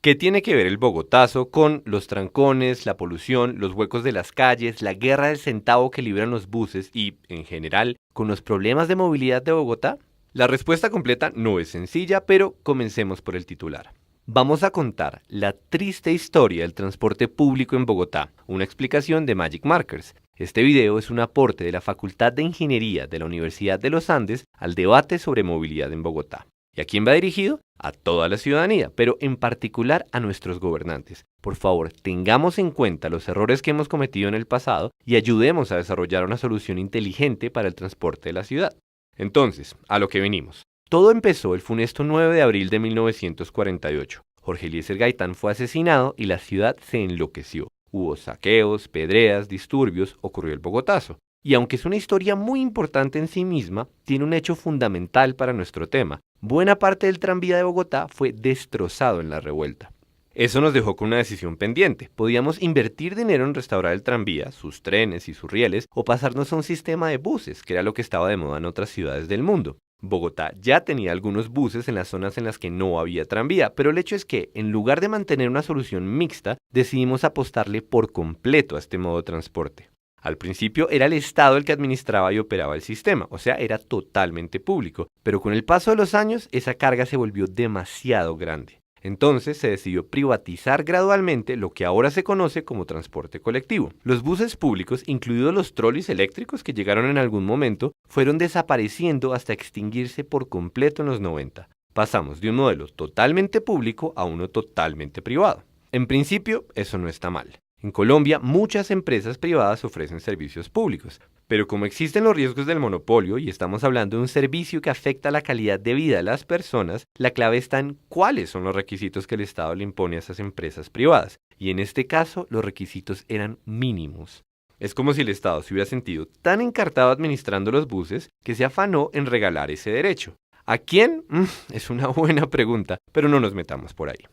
¿Qué tiene que ver el Bogotazo con los trancones, la polución, los huecos de las calles, la guerra del centavo que libran los buses y, en general, con los problemas de movilidad de Bogotá? La respuesta completa no es sencilla, pero comencemos por el titular. Vamos a contar la triste historia del transporte público en Bogotá, una explicación de Magic Markers. Este video es un aporte de la Facultad de Ingeniería de la Universidad de los Andes al debate sobre movilidad en Bogotá. ¿Y a quién va dirigido? A toda la ciudadanía, pero en particular a nuestros gobernantes. Por favor, tengamos en cuenta los errores que hemos cometido en el pasado y ayudemos a desarrollar una solución inteligente para el transporte de la ciudad. Entonces, a lo que venimos. Todo empezó el funesto 9 de abril de 1948. Jorge Eliezer Gaitán fue asesinado y la ciudad se enloqueció. Hubo saqueos, pedreas, disturbios, ocurrió el Bogotazo. Y aunque es una historia muy importante en sí misma, tiene un hecho fundamental para nuestro tema. Buena parte del tranvía de Bogotá fue destrozado en la revuelta. Eso nos dejó con una decisión pendiente. Podíamos invertir dinero en restaurar el tranvía, sus trenes y sus rieles, o pasarnos a un sistema de buses, que era lo que estaba de moda en otras ciudades del mundo. Bogotá ya tenía algunos buses en las zonas en las que no había tranvía, pero el hecho es que, en lugar de mantener una solución mixta, decidimos apostarle por completo a este modo de transporte. Al principio era el Estado el que administraba y operaba el sistema, o sea, era totalmente público, pero con el paso de los años esa carga se volvió demasiado grande. Entonces se decidió privatizar gradualmente lo que ahora se conoce como transporte colectivo. Los buses públicos, incluidos los trolis eléctricos que llegaron en algún momento, fueron desapareciendo hasta extinguirse por completo en los 90. Pasamos de un modelo totalmente público a uno totalmente privado. En principio, eso no está mal. En Colombia, muchas empresas privadas ofrecen servicios públicos, pero como existen los riesgos del monopolio y estamos hablando de un servicio que afecta la calidad de vida de las personas, la clave está en cuáles son los requisitos que el Estado le impone a esas empresas privadas, y en este caso los requisitos eran mínimos. Es como si el Estado se hubiera sentido tan encartado administrando los buses que se afanó en regalar ese derecho. ¿A quién? Es una buena pregunta, pero no nos metamos por ahí.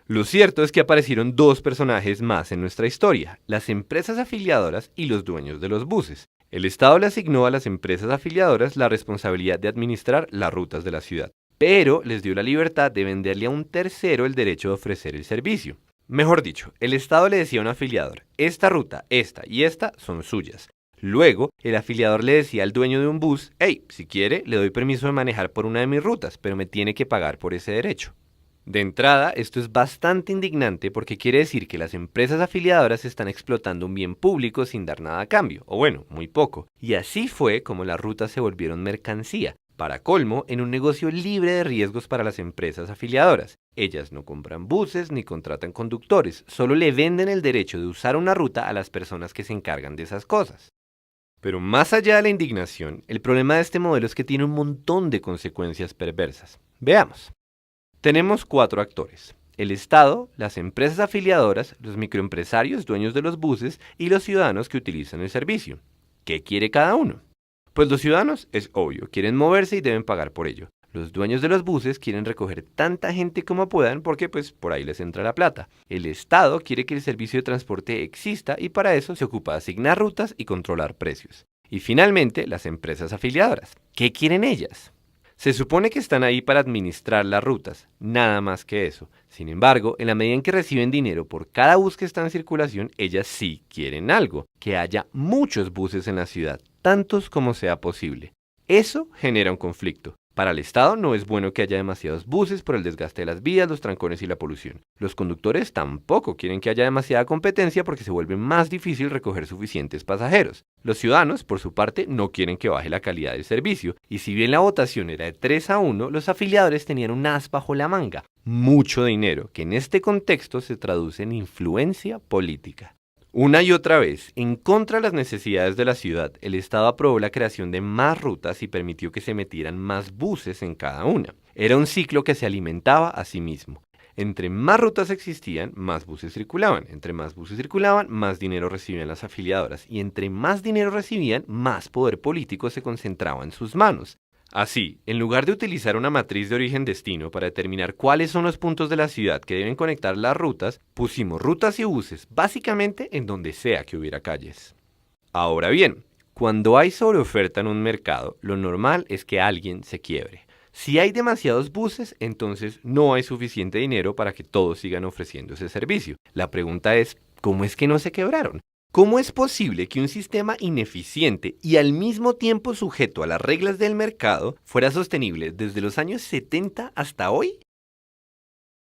Lo cierto es que aparecieron dos personajes más en nuestra historia, las empresas afiliadoras y los dueños de los buses. El Estado le asignó a las empresas afiliadoras la responsabilidad de administrar las rutas de la ciudad, pero les dio la libertad de venderle a un tercero el derecho de ofrecer el servicio. Mejor dicho, el Estado le decía a un afiliador, esta ruta, esta y esta son suyas. Luego, el afiliador le decía al dueño de un bus, hey, si quiere, le doy permiso de manejar por una de mis rutas, pero me tiene que pagar por ese derecho. De entrada, esto es bastante indignante porque quiere decir que las empresas afiliadoras están explotando un bien público sin dar nada a cambio, o bueno, muy poco. Y así fue como las rutas se volvieron mercancía, para colmo, en un negocio libre de riesgos para las empresas afiliadoras. Ellas no compran buses ni contratan conductores, solo le venden el derecho de usar una ruta a las personas que se encargan de esas cosas. Pero más allá de la indignación, el problema de este modelo es que tiene un montón de consecuencias perversas. Veamos. Tenemos 4 actores: el Estado, las empresas afiliadoras, los microempresarios dueños de los buses y los ciudadanos que utilizan el servicio. ¿Qué quiere cada uno? Pues los ciudadanos, es obvio, quieren moverse y deben pagar por ello. Los dueños de los buses quieren recoger tanta gente como puedan porque pues por ahí les entra la plata. El Estado quiere que el servicio de transporte exista y para eso se ocupa de asignar rutas y controlar precios. Y finalmente, las empresas afiliadoras. ¿Qué quieren ellas? Se supone que están ahí para administrar las rutas, nada más que eso. Sin embargo, en la medida en que reciben dinero por cada bus que está en circulación, ellas sí quieren algo, que haya muchos buses en la ciudad, tantos como sea posible. Eso genera un conflicto. Para el Estado no es bueno que haya demasiados buses por el desgaste de las vías, los trancones y la polución. Los conductores tampoco quieren que haya demasiada competencia porque se vuelve más difícil recoger suficientes pasajeros. Los ciudadanos, por su parte, no quieren que baje la calidad del servicio. Y si bien la votación era de 3-1, los afiliadores tenían un as bajo la manga. Mucho dinero, que en este contexto se traduce en influencia política. Una y otra vez, en contra de las necesidades de la ciudad, el Estado aprobó la creación de más rutas y permitió que se metieran más buses en cada una. Era un ciclo que se alimentaba a sí mismo. Entre más rutas existían, más buses circulaban. Entre más buses circulaban, más dinero recibían las afiliadoras. Y entre más dinero recibían, más poder político se concentraba en sus manos. Así, en lugar de utilizar una matriz de origen-destino para determinar cuáles son los puntos de la ciudad que deben conectar las rutas, pusimos rutas y buses básicamente en donde sea que hubiera calles. Ahora bien, cuando hay sobreoferta en un mercado, lo normal es que alguien se quiebre. Si hay demasiados buses, entonces no hay suficiente dinero para que todos sigan ofreciendo ese servicio. La pregunta es, ¿cómo es que no se quebraron? ¿Cómo es posible que un sistema ineficiente y al mismo tiempo sujeto a las reglas del mercado fuera sostenible desde los años 70 hasta hoy?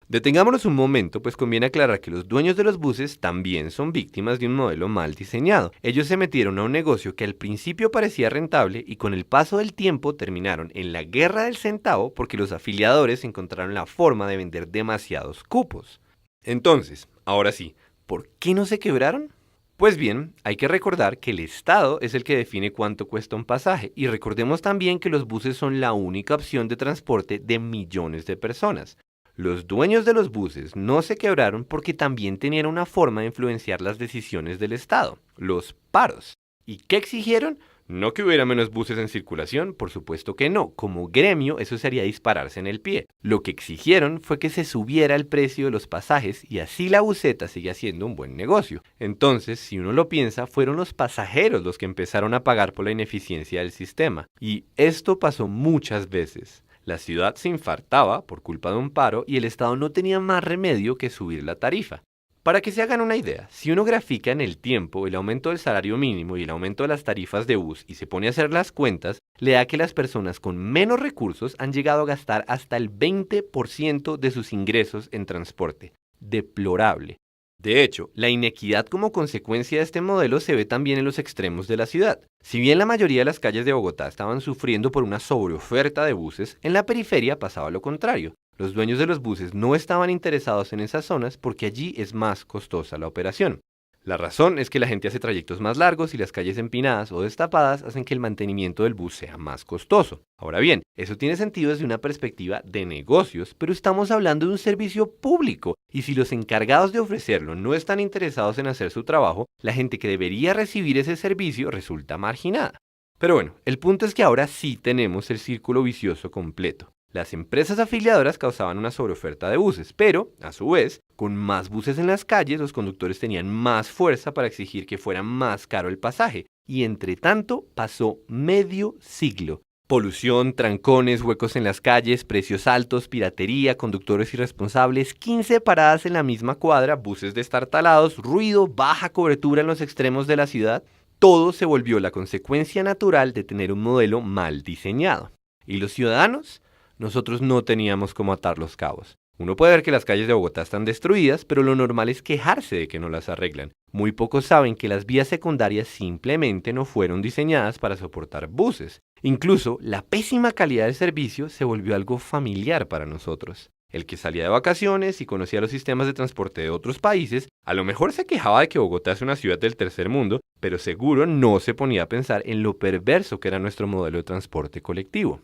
Detengámonos un momento, pues conviene aclarar que los dueños de los buses también son víctimas de un modelo mal diseñado. Ellos se metieron a un negocio que al principio parecía rentable y con el paso del tiempo terminaron en la guerra del centavo porque los afiliadores encontraron la forma de vender demasiados cupos. Entonces, ahora sí, ¿por qué no se quebraron? Pues bien, hay que recordar que el Estado es el que define cuánto cuesta un pasaje y recordemos también que los buses son la única opción de transporte de millones de personas. Los dueños de los buses no se quebraron porque también tenían una forma de influenciar las decisiones del Estado, los paros. ¿Y qué exigieron? No que hubiera menos buses en circulación, por supuesto que no. Como gremio eso sería dispararse en el pie. Lo que exigieron fue que se subiera el precio de los pasajes y así la buseta sigue siendo un buen negocio. Entonces, si uno lo piensa, fueron los pasajeros los que empezaron a pagar por la ineficiencia del sistema. Y esto pasó muchas veces. La ciudad se infartaba por culpa de un paro y el Estado no tenía más remedio que subir la tarifa. Para que se hagan una idea, si uno grafica en el tiempo el aumento del salario mínimo y el aumento de las tarifas de bus y se pone a hacer las cuentas, le da que las personas con menos recursos han llegado a gastar hasta el 20% de sus ingresos en transporte. Deplorable. De hecho, la inequidad como consecuencia de este modelo se ve también en los extremos de la ciudad. Si bien la mayoría de las calles de Bogotá estaban sufriendo por una sobreoferta de buses, en la periferia pasaba lo contrario. Los dueños de los buses no estaban interesados en esas zonas porque allí es más costosa la operación. La razón es que la gente hace trayectos más largos y las calles empinadas o destapadas hacen que el mantenimiento del bus sea más costoso. Ahora bien, eso tiene sentido desde una perspectiva de negocios, pero estamos hablando de un servicio público y si los encargados de ofrecerlo no están interesados en hacer su trabajo, la gente que debería recibir ese servicio resulta marginada. Pero bueno, el punto es que ahora sí tenemos el círculo vicioso completo. Las empresas afiliadoras causaban una sobreoferta de buses, pero, a su vez, con más buses en las calles, los conductores tenían más fuerza para exigir que fuera más caro el pasaje, y entre tanto pasó medio siglo. Polución, trancones, huecos en las calles, precios altos, piratería, conductores irresponsables, 15 paradas en la misma cuadra, buses destartalados, ruido, baja cobertura en los extremos de la ciudad. Todo se volvió la consecuencia natural de tener un modelo mal diseñado. ¿Y los ciudadanos? Nosotros no teníamos cómo atar los cabos. Uno puede ver que las calles de Bogotá están destruidas, pero lo normal es quejarse de que no las arreglan. Muy pocos saben que las vías secundarias simplemente no fueron diseñadas para soportar buses. Incluso, la pésima calidad del servicio se volvió algo familiar para nosotros. El que salía de vacaciones y conocía los sistemas de transporte de otros países, a lo mejor se quejaba de que Bogotá es una ciudad del tercer mundo, pero seguro no se ponía a pensar en lo perverso que era nuestro modelo de transporte colectivo.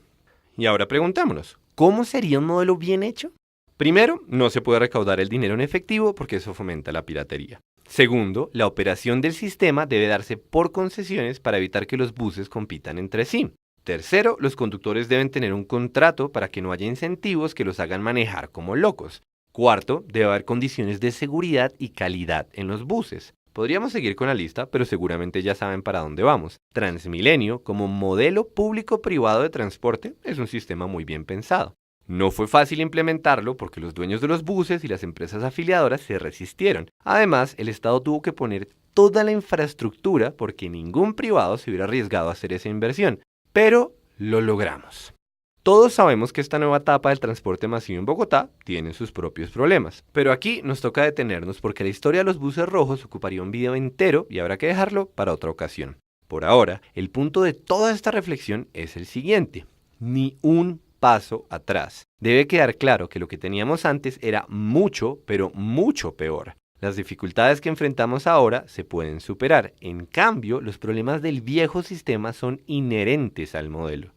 Y ahora preguntémonos, ¿cómo sería un modelo bien hecho? Primero, no se puede recaudar el dinero en efectivo porque eso fomenta la piratería. Segundo, la operación del sistema debe darse por concesiones para evitar que los buses compitan entre sí. Tercero, los conductores deben tener un contrato para que no haya incentivos que los hagan manejar como locos. Cuarto, debe haber condiciones de seguridad y calidad en los buses. Podríamos seguir con la lista, pero seguramente ya saben para dónde vamos. Transmilenio, como modelo público-privado de transporte, es un sistema muy bien pensado. No fue fácil implementarlo porque los dueños de los buses y las empresas afiliadoras se resistieron. Además, el Estado tuvo que poner toda la infraestructura porque ningún privado se hubiera arriesgado a hacer esa inversión. Pero lo logramos. Todos sabemos que esta nueva etapa del transporte masivo en Bogotá tiene sus propios problemas, pero aquí nos toca detenernos porque la historia de los buses rojos ocuparía un video entero y habrá que dejarlo para otra ocasión. Por ahora, el punto de toda esta reflexión es el siguiente: ni un paso atrás. Debe quedar claro que lo que teníamos antes era mucho, pero mucho peor. Las dificultades que enfrentamos ahora se pueden superar. En cambio, los problemas del viejo sistema son inherentes al modelo.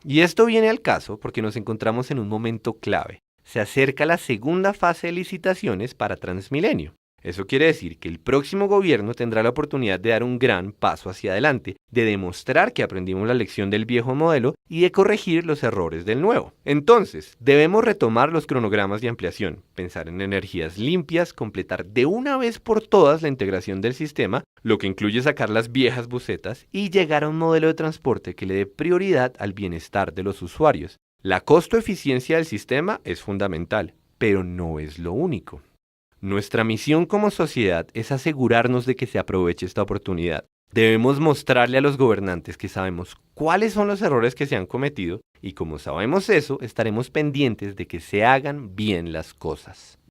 Y esto viene al caso porque nos encontramos en un momento clave. Se acerca la segunda fase de licitaciones para Transmilenio. Eso quiere decir que el próximo gobierno tendrá la oportunidad de dar un gran paso hacia adelante, de demostrar que aprendimos la lección del viejo modelo y de corregir los errores del nuevo. Entonces, debemos retomar los cronogramas de ampliación, pensar en energías limpias, completar de una vez por todas la integración del sistema, lo que incluye sacar las viejas busetas y llegar a un modelo de transporte que le dé prioridad al bienestar de los usuarios. La costo-eficiencia del sistema es fundamental, pero no es lo único. Nuestra misión como sociedad es asegurarnos de que se aproveche esta oportunidad. Debemos mostrarle a los gobernantes que sabemos cuáles son los errores que se han cometido y como sabemos eso, estaremos pendientes de que se hagan bien las cosas.